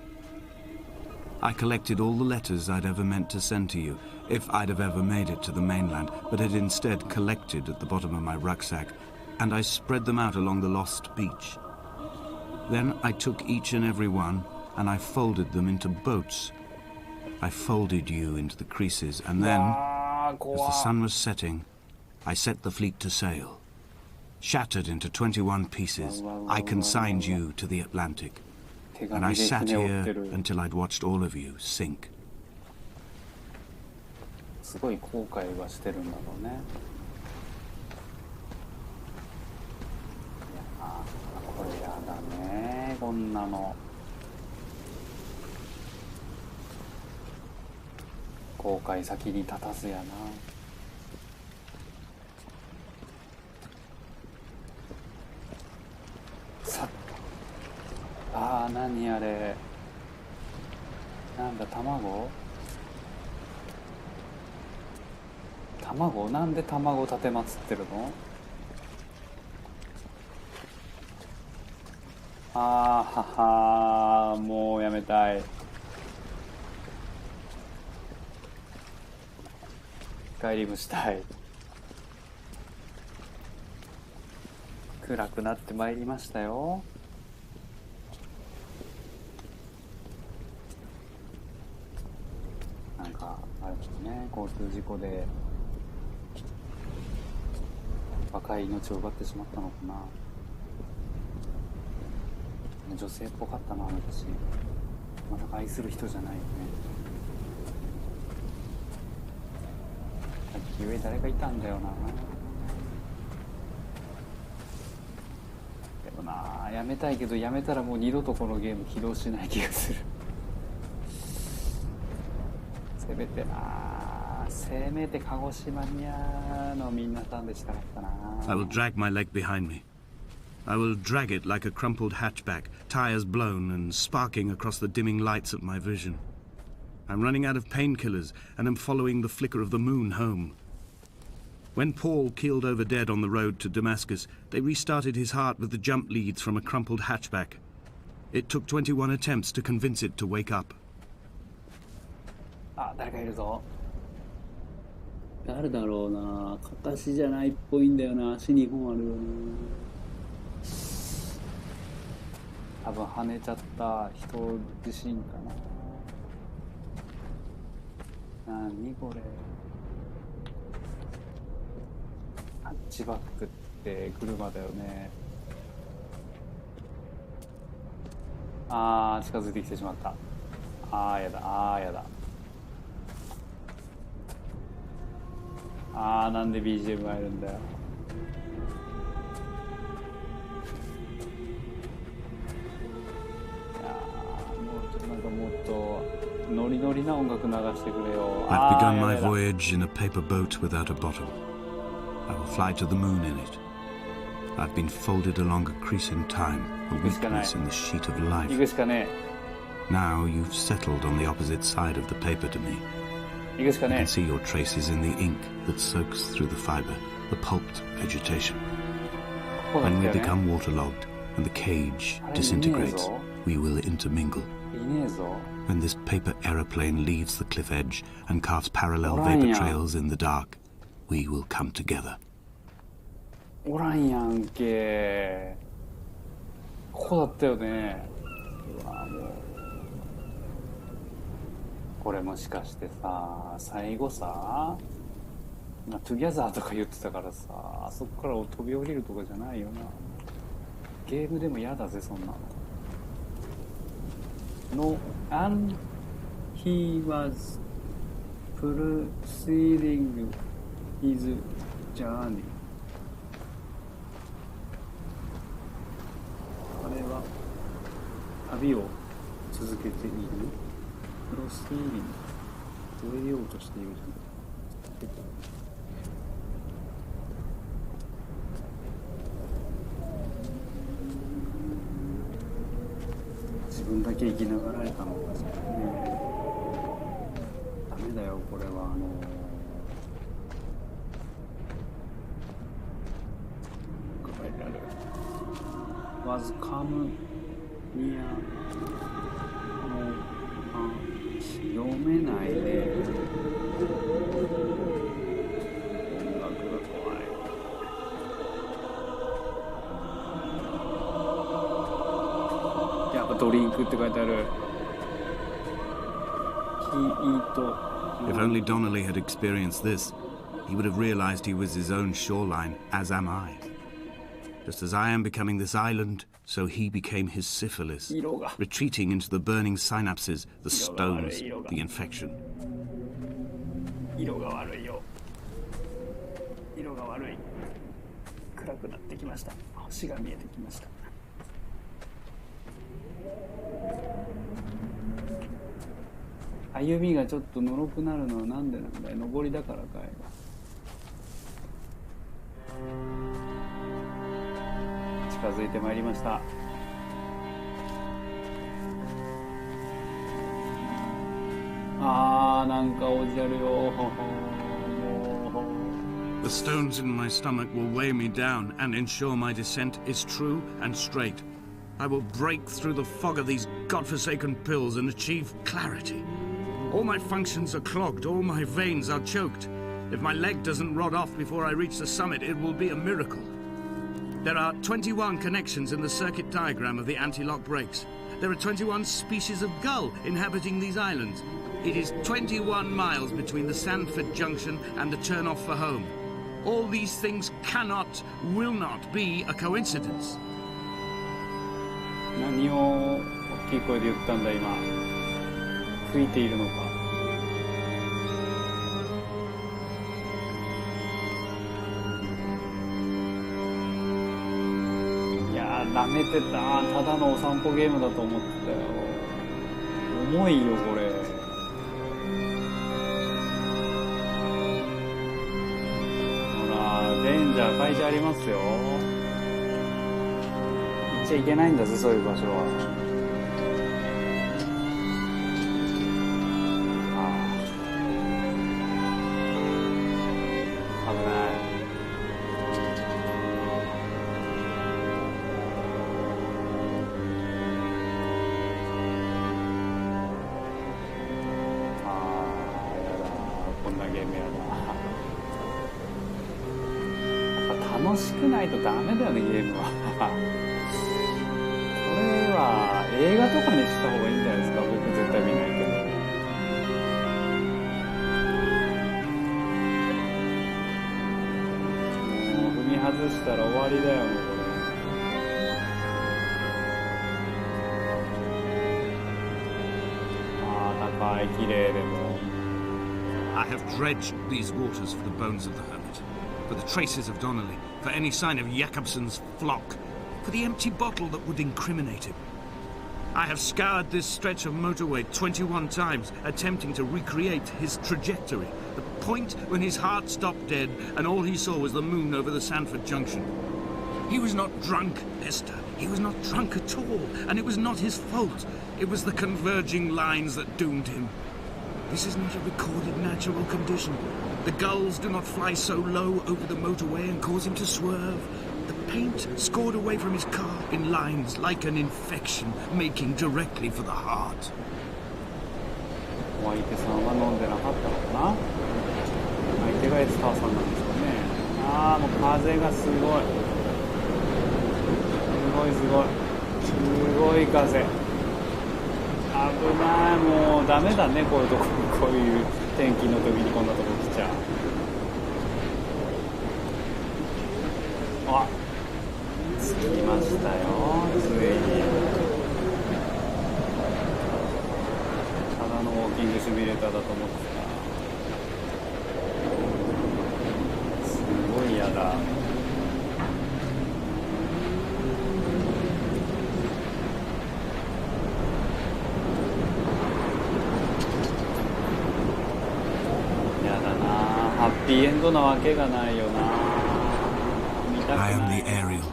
I collected all the letters I'd ever meant to send to you, if I'd have ever made it to the mainland, but had instead collected at the bottom of my rucksack, and I spread them out along the lost beach. Then I took each and every one, and I folded them into boats. I folded you into the creases, and then, as the sun was setting, I set the fleet to sail. Shattered into 21 pieces, I consigned you to the Atlantic. And I sat here until I'd watched all of you sink. すごい後悔はしてるんだろうね。いやー、これやだね、こんなの。後悔先に立たずやな。さっ、ああ、何あれ、なんだ、卵なんで卵立てまつってるの？あーははー、もうやめたい。帰りもしたい。暗くなってまいりましたよ。なんかあれですね、交通事故で若い命を奪ってしまったのかな。女性っぽかったな、私。まさか愛する人じゃないよね。さっき上誰かいたんだよな。でもな、やめたいけど、やめたらもう二度とこのゲーム起動しない気がする。せめて鹿児島にゃのみんなさんでしたかったな。I will drag my leg behind me. I will drag it like a crumpled hatchback, tires blown and sparking across the dimming lights of my vision. I'm running out of painkillers and am following the flicker of the moon home. When Paul keeled over dead on the road to Damascus, they restarted his heart with the jump leads from a crumpled hatchback. It took 21 attempts to convince it to wake up. あ、誰かいるぞ。誰だろうな。片足じゃないっぽいんだよな。足2本あるよな。多分跳ねちゃった人自身かな。何これ。ハッチバックって車だよね。あー、近づいてきてしまった。あーやだ、あーやだ。あー、なんで BGM がいるんだよ。いやー、もうちょっとなんかもっとノリノリな音楽流してくれよ。I've begun my voyage in a paper boat without a bottom. I will fly to the moon in it. I've been folded along a crease in time, a weakness in the sheet of life. 行くしかねえ。 Now you've settled on the opposite side of the paper to me. 行くしか I ね can え。 see your traces in the ink that soaks through the fiber, the pulped vegetation. ここだっ When た we よね。 become waterlogged and the cage あれ、いねえ disintegrates, ぞ。 we will intermingle. いねえぞ。 When this paper aeroplane leaves the cliff edge and carves parallel Orion. vapor trails in the dark, we will come together. おらんやんけ。ここだったよね。うわ、もう。これもしかしてさ、最後さ、トゥギャザーとか言ってたからさ、あそこから飛び降りるとかじゃないよな。ゲームでも嫌だぜ、そんなの。No, and he was proceeding his journey. 彼は旅を続けている。プロスティーリング終えようとしているじゃん。だけ生きながられたのかしらね。ダメだよこれは。書いてある。Was come near 読めないね。音楽が怖い。やっぱドリンクって書いてある。If only Donnelly had experienced this, he would have realized he was his own shoreline, as am I. Just as I am becoming this island, so he became his syphilis, retreating into the burning synapses, the stones, the infection. 色が悪いよ。色が悪い。暗くなってきました。星が見えてきました。歩みがちょっとのろくなるのはなんでなんだい。上りだからかい。近づいてまいりました。なんかおじゃるよ。The stones in my stomach will weigh me down and ensure my descent is true and straight. I will break through the fog of these godforsaken pills and achieve clarity. All my functions are clogged, all my veins are choked. If my leg doesn't rot off before I reach the summit, it will be a miracle. There are 21 connections in the circuit diagram of the anti-lock brakes. There are 21 species of gull inhabiting these islands. It is 21 miles between the Sanford Junction and the turn-off for home. All these things cannot, will not be a coincidence. 何を大きい声で言ったんだ今。吹いているのか。いやー、舐めてた。ただのお散歩ゲームだと思ってたよ。重いよこれ。ほら、デンジャー書いてありますよ。行っちゃいけないんだぜ、そういう場所は。楽しくないとダメだよね、ゲームは。これは映画とかにした方がいいんじゃないですか。僕絶対見ないけど。もう踏み外したら終わりだよ、もうこれ。高い、綺麗でも。I have dredged these waters for the bones of the hermit, for the traces of Donnelly, for any sign of Jakobsen's flock, for the empty bottle that would incriminate him. I have scoured this stretch of motorway 21 times, attempting to recreate his trajectory, the point when his heart stopped dead and all he saw was the moon over the Sanford Junction. He was not drunk, Esther. He was not drunk at all, and it was not his fault. It was the converging lines that doomed him. This is not a recorded natural condition. The gulls do not fly so low over the motorway and cause him to swerve. The paint scored away from his car in lines like an infection, making directly for the heart. お相手さんは飲んでなかったのかな。相手がエスターさんなんですかね。もう風がすごい。すごい風。危ない。もうダメだね、こういうとこ、こういう天気の時にこんなとこ来ちゃう。着きましたよ、ついに。ただのウォーキングシミュレーターだと思ってた。すごい嫌だ。ハッピーエンドなわけがないよな。I am the Ariel.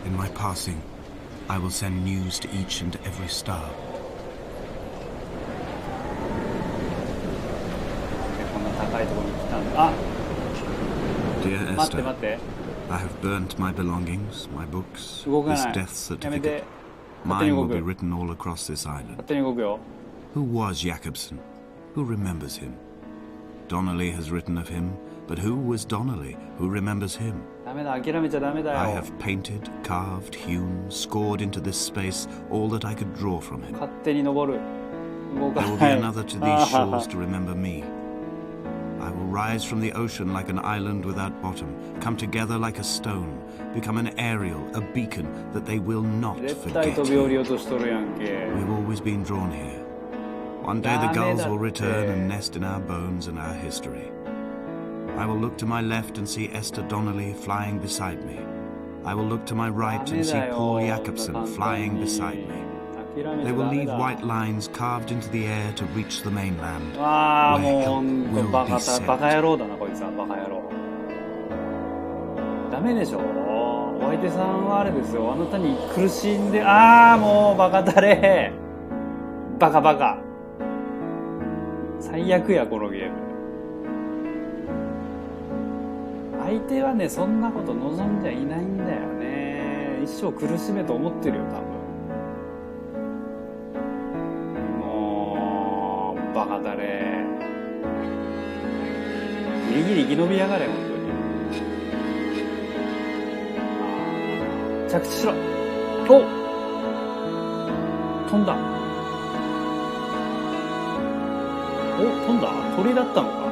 In my passing, I will send news to each and every star. 高いところに来たんだ。あ、 Dear 待って Esther, 待って。 I have burnt my belongings, my books, 動か this ない。 death やめて。 certificate. 勝手に Mine 動 will be く。 written all across this 勝 island. 手に動くよ。 Who was Jacobson? Who remembers him? Donnelly has written of him, but who was Donnelly? Who remembers him? ダメだ、諦めちゃダメだ I よ。 have painted, carved, hewn, scored into this space all that I could draw from him. 勝手に登る。動か There will な be い。 another to these shores to remember me. I will rise from the ocean like an island without bottom, come together like a stone, become an aerial, a beacon that they will not 絶対 forget 飛び降り here. ようとしとるやんけ。 We've always been drawn here. One day the gulls will return and nest in our bones and our history. I will look to my left and see Esther Donnelly flying beside me. I will look to my right and see Paul Jacobson flying beside me. They will leave white lines carved into the air to reach the mainland. ああ、 where もう help ほんと will バ be カ sent. バカ野郎だな、こいつは。バカ野郎。ダメでしょ。お相手さんはあれですよ。あなたに苦しんで、ああ、もうバカだれ。バカバカ。最悪や、このゲーム。相手はね、そんなこと望んじゃいないんだよね。一生苦しめと思ってるよ、多分。もう、バカだれ。ギリギリ生き延びやがれ、本当に。着地しろ。お、飛んだ。お、飛んだ。鳥だったのか。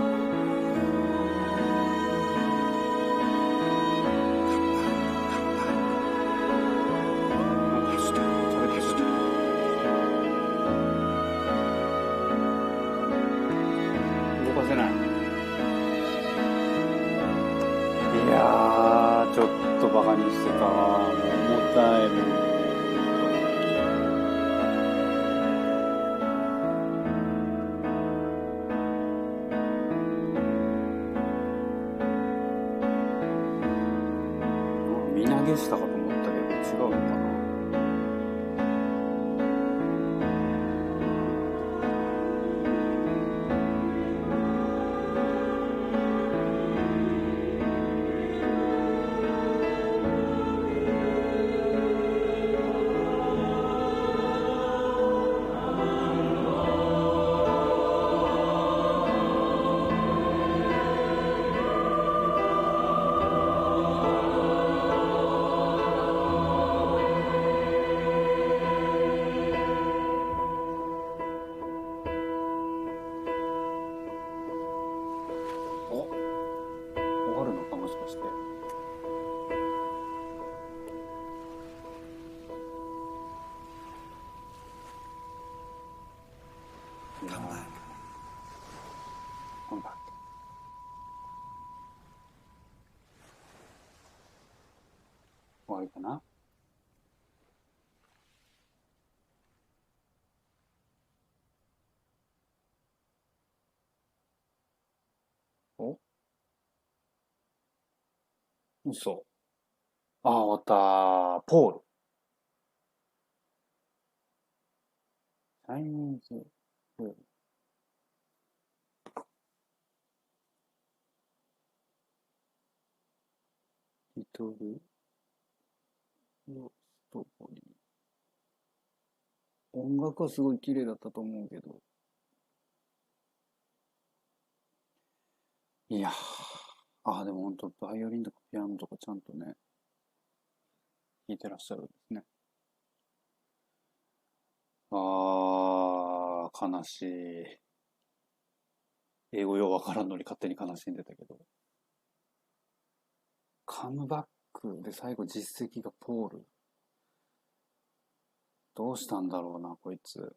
動かせない。いやー、ちょっとバカにしてたわ。重たいもん。身投げしたかと思ったけど違うのかな。終わるのかもしかして。Come back. Come back. 終わりかな。お、嘘。ああ、終わった。ポール。チャイニーズフード。リトルロストボリー。音楽はすごい綺麗だったと思うけど。いやー。ああ、でも本当バイオリンとかピアノとかちゃんとね、弾いてらっしゃるんですね。ああ、悲しい。英語ようわからんのに勝手に悲しんでたけど。カムバックで最後実績がポール。どうしたんだろうな、こいつ。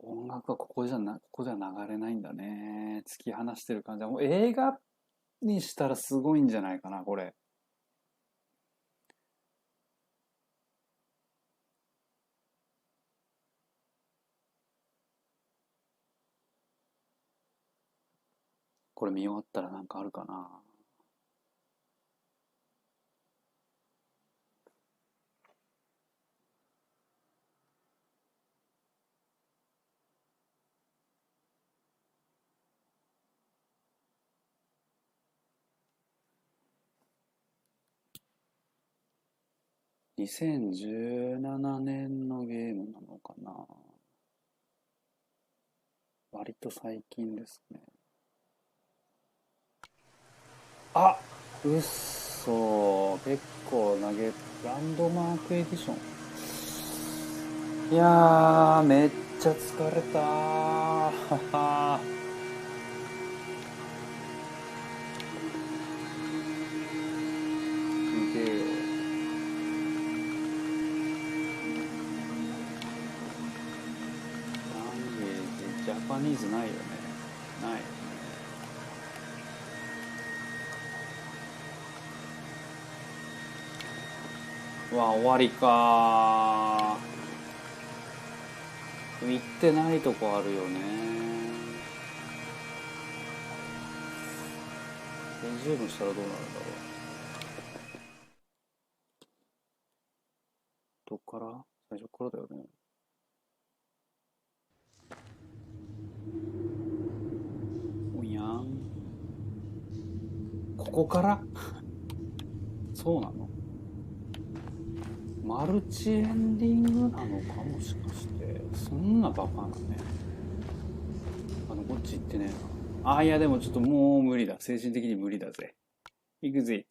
音楽はここじゃ流れないんだね。突き放してる感じは。もう映画にしたらすごいんじゃないかな、これ。これ見終わったらなんかあるかな。2017年のゲームなのかな。割と最近ですね。あ、うっそ、結構ランドマークエディション。いやー、めっちゃ疲れたー。はは見てよ。ランゲージ、ジャパニーズないよね。ないよね。うわ、終わりかー。行ってないとこあるよね。レジュームしたらどうなるんだろう。どっから最初からだよね。おやん。ここからそうなの？マルチエンディングなのかもしかして。そんなバカなね。こっち行ってねえな。いやでもちょっともう無理だ。精神的に無理だぜ。Exit.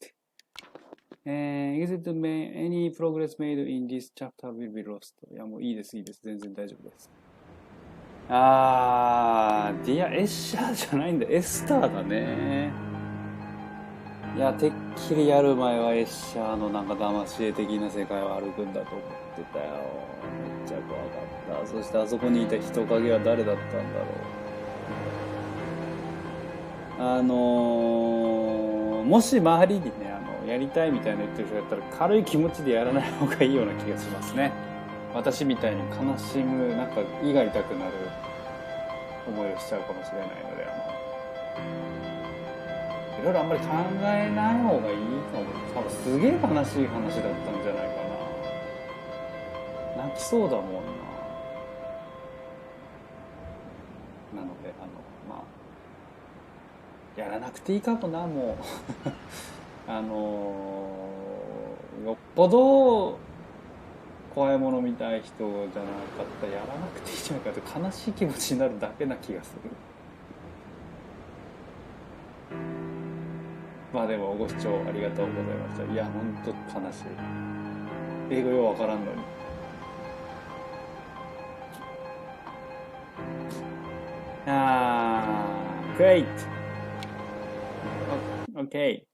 Exit any progress made in this chapter will be lost. いやもういいです。全然大丈夫です。ディア・エッシャーじゃないんだ。エスターだね。いや、てっきりやる前はエッシャーのなんか騙し絵的な世界を歩くんだと思ってたよ。めっちゃ怖かった。そしてあそこにいた人影は誰だったんだろう。もし周りにね、やりたいみたいな言ってる人だったら軽い気持ちでやらない方がいいような気がしますね。私みたいに悲しむ、なんか胃が痛くなる思いをしちゃうかもしれないので、いろいろあんまり考えない方がいいかも。多分すげえ悲しい話だったんじゃないかな。泣きそうだもんな。なので、やらなくていいかもな、もう。よっぽど怖いもの見たい人じゃなかったらやらなくていいんじゃないかって悲しい気持ちになるだけな気がする。まあでもご視聴ありがとうございました。いや、ほんと悲しい。英語ようわからんのに。Great! Okay.